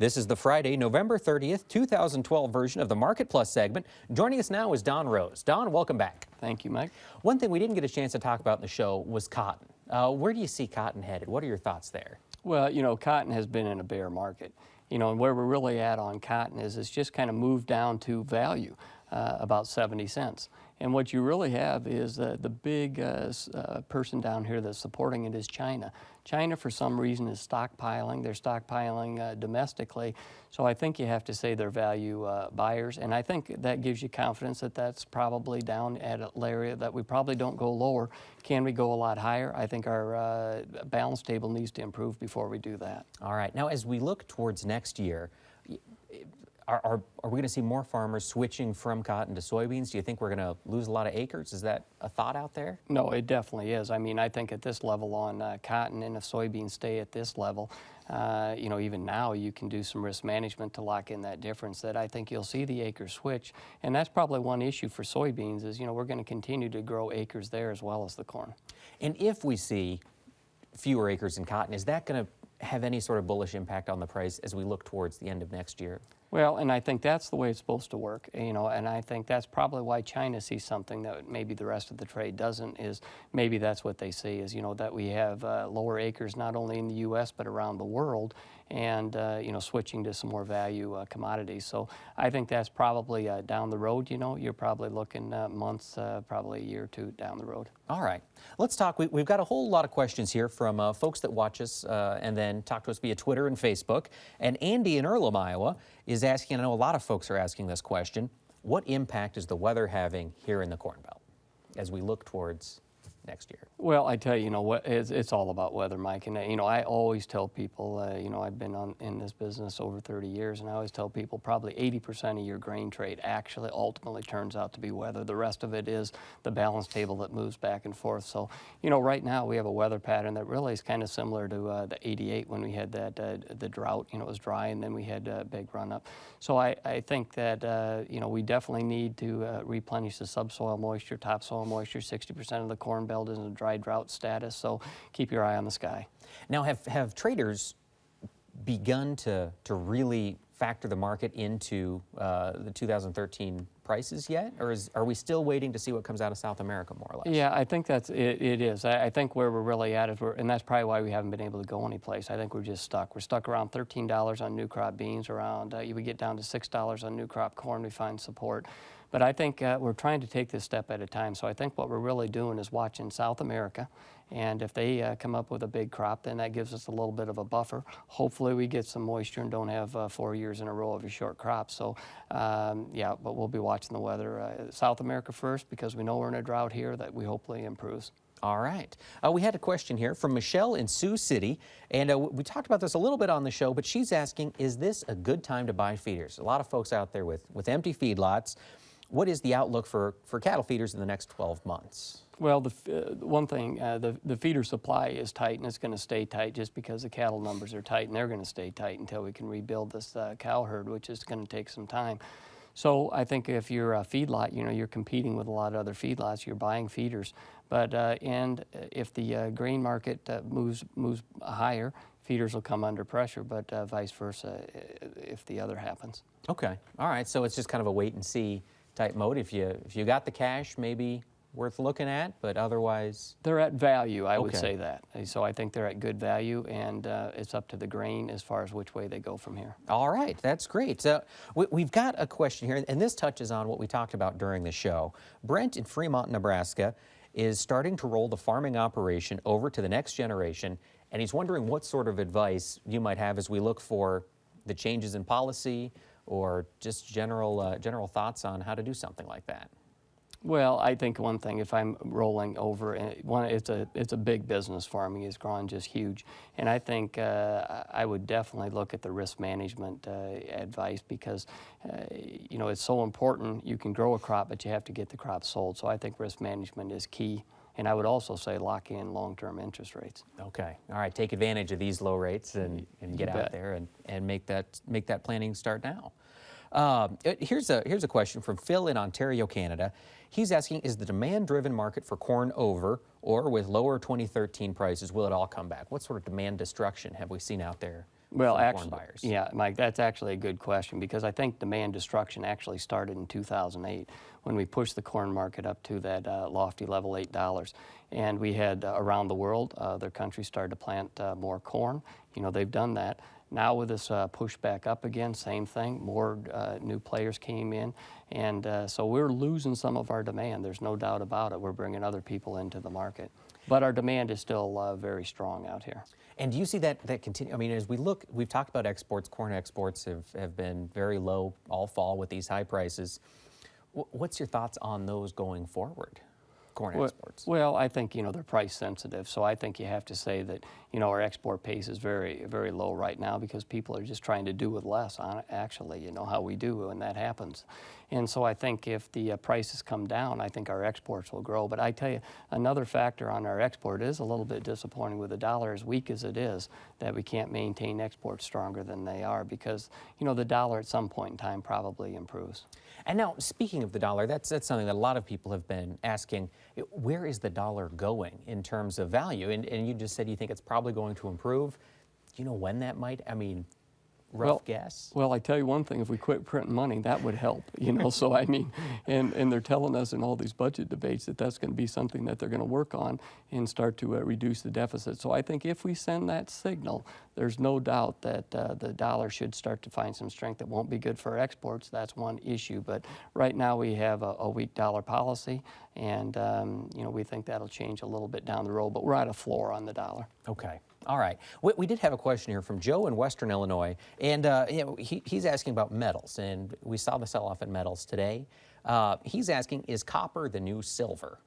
This is the Friday, November 30th, 2012 version of the Market Plus segment. Joining us now is Don Rose. Don, welcome back. Thank you, Mike. One thing we didn't get a chance to talk about in the show was cotton. Where do you see cotton headed? What are your thoughts there? Well, cotton has been in a bear market. And where we're really at on cotton is it's just kind of moved down to value, about 70 cents. And what you really have is the big person down here that's supporting it is China. China, for some reason, is stockpiling. They're stockpiling domestically. So I think you have to say they're value buyers. And I think that gives you confidence that that's probably down at an area that we probably don't go lower. Can we go a lot higher? I think our balance table needs to improve before we do that. All right. Now, as we look towards next year, are we going to see more farmers switching from cotton to soybeans? Do you think we're going to lose a lot of acres? Is that a thought out there? No, it definitely is. I mean, I think at this level on cotton, and if soybeans stay at this level, even now you can do some risk management to lock in that difference. That I think you'll see the acres switch, and that's probably one issue for soybeans is, we're going to continue to grow acres there as well as the corn. And if we see fewer acres in cotton, is that going to have any sort of bullish impact on the price as we look towards the end of next year? Well, and I think that's the way it's supposed to work, and I think that's probably why China sees something that maybe the rest of the trade doesn't, is maybe that's what they see is, that we have lower acres not only in the U.S. but around the world, and, switching to some more value commodities. So I think that's probably down the road, you're probably looking months, probably a year or two down the road. All right. Let's talk. We've got a whole lot of questions here from folks that watch us and then talk to us via Twitter and Facebook. And Andy in Earlham, Iowa, is asking, I know a lot of folks are asking this question, what impact is the weather having here in the Corn Belt as we look towards next year? Well, I tell you, what it's all about weather, Mike. And I always tell people, I've been in this business over 30 years, and I always tell people probably 80% of your grain trade actually ultimately turns out to be weather. The rest of it is the balance table that moves back and forth. So, right now we have a weather pattern that really is kind of similar to the '88 when we had that the drought. It was dry, and then we had a big run up. So I think that we definitely need to replenish the subsoil moisture, topsoil moisture. 60% of the Corn Belt is in a dry drought status, so keep your eye on the sky. Now, have traders begun to really factor the market into the 2013 prices yet, or are we still waiting to see what comes out of South America, more or less? Yeah, I think it is. I think where we're really at is, and that's probably why we haven't been able to go anyplace. I think we're just stuck. We're stuck around $13 on new crop beans, around, we get down to $6 on new crop corn, we find support. But I think we're trying to take this step at a time. So I think what we're really doing is watching South America. And if they come up with a big crop, then that gives us a little bit of a buffer. Hopefully we get some moisture and don't have 4 years in a row of a short crop. So, yeah, but we'll be watching the weather. South America first, because we know we're in a drought here that we hopefully improves. All right. We had a question here from Michelle in Sioux City, and we talked about this a little bit on the show, but she's asking, is this a good time to buy feeders? A lot of folks out there with empty feedlots. What is the outlook for cattle feeders in the next 12 months? Well, one thing, the feeder supply is tight, and it's going to stay tight just because the cattle numbers are tight, and they're going to stay tight until we can rebuild this cow herd, which is going to take some time. So I think if you're a feedlot, you're competing with a lot of other feedlots. You're buying feeders, but and if the grain market moves higher, feeders will come under pressure, but vice versa if the other happens. Okay. All right. So it's just kind of a wait and see type mode. If you got the cash, maybe worth looking at, but otherwise they're at value. I would say that. So I think they're at good value, and it's up to the grain as far as which way they go from here. All right, that's great. We've got a question here, and this touches on what we talked about during the show. Brent in Fremont, Nebraska, is starting to roll the farming operation over to the next generation, and he's wondering what sort of advice you might have as we look for the changes in policy or just general thoughts on how to do something like that. Well, I think one thing, if I'm rolling over, it's a big business. Farming is growing just huge, and I think I would definitely look at the risk management advice because it's so important. You can grow a crop, but you have to get the crop sold. So I think risk management is key. And I would also say lock in long-term interest rates. Okay. All right. Take advantage of these low rates and get out there and make that planning start now. Here's a question from Phil in Ontario, Canada. He's asking, is the demand-driven market for corn over, or with lower 2013 prices, will it all come back? What sort of demand destruction have we seen out there Well, from actually, corn buyers? yeah, Mike, that's actually a good question because I think demand destruction actually started in 2008 when we pushed the corn market up to that lofty level, $8. And we had around the world, other countries started to plant more corn. You know, they've done that. Now with this push back up again, same thing, more new players came in. And so we're losing some of our demand. There's no doubt about it. We're bringing other people into the market. But our demand is still very strong out here. And do you see that continue? I mean, as we look, we've talked about exports. Corn exports have been very low all fall with these high prices. What's your thoughts on those going forward? Corn exports. Well, I think, you know, they're price sensitive. So I think you have to say that, you know, our export pace is very, very low right now because people are just trying to do with less on it, actually, you know, how we do when that happens. And so I think if the prices come down, I think our exports will grow. But I tell you, another factor on our export is a little bit disappointing with the dollar as weak as it is, that we can't maintain exports stronger than they are because, you know, the dollar at some point in time probably improves. And now, speaking of the dollar, that's something that a lot of people have been asking. Where is the dollar going in terms of value? And you just said you think it's probably going to improve. Do you know when that might? I mean, rough guess? Well, I tell you one thing, if we quit printing money, that would help, you know, so I mean, and they're telling us in all these budget debates that that's going to be something that they're going to work on and start to reduce the deficit. So I think if we send that signal, there's no doubt that the dollar should start to find some strength. It won't be good for exports, that's one issue, but right now we have a weak dollar policy, and, you know, we think that'll change a little bit down the road, but we're at a floor on the dollar. Okay. All right. We did have a question here from Joe in Western Illinois, and you know, he's asking about metals, and we saw the sell-off in metals today. He's asking, is copper the new silver?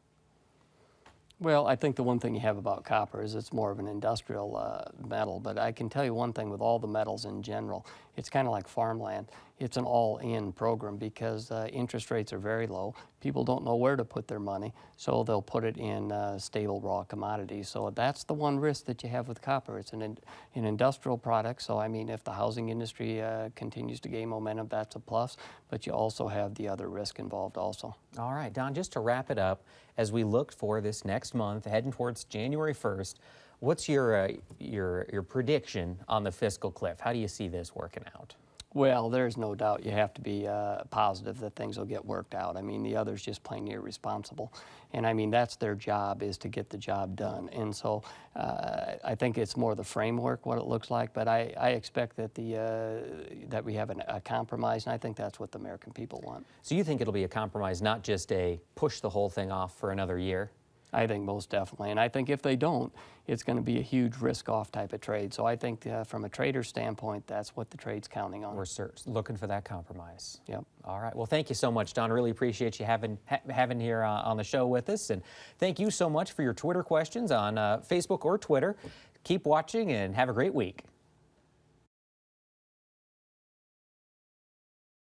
Well, I think the one thing you have about copper is it's more of an industrial metal, but I can tell you one thing with all the metals in general, it's kind of like farmland. It's an all-in program because interest rates are very low. People don't know where to put their money, so they'll put it in stable raw commodities. So that's the one risk that you have with copper. It's an industrial product, so I mean, if the housing industry continues to gain momentum, that's a plus, but you also have the other risk involved also. All right, Don, just to wrap it up, as we look for this next month, heading towards January 1st, what's your prediction on the fiscal cliff? How do you see this working out? Well, there's no doubt you have to be positive that things will get worked out. I mean, the other's just plain irresponsible. And I mean, that's their job, is to get the job done. And so I think it's more the framework, what it looks like, but I expect that that we have a compromise, and I think that's what the American people want. So you think it'll be a compromise, not just a push the whole thing off for another year? I think most definitely. And I think if they don't, it's going to be a huge risk-off type of trade. So I think from a trader's standpoint, that's what the trade's counting on. We're looking for that compromise. Yep. All right. Well, thank you so much, Don. Really appreciate you having here on the show with us. And thank you so much for your Twitter questions on Facebook or Twitter. Keep watching and have a great week.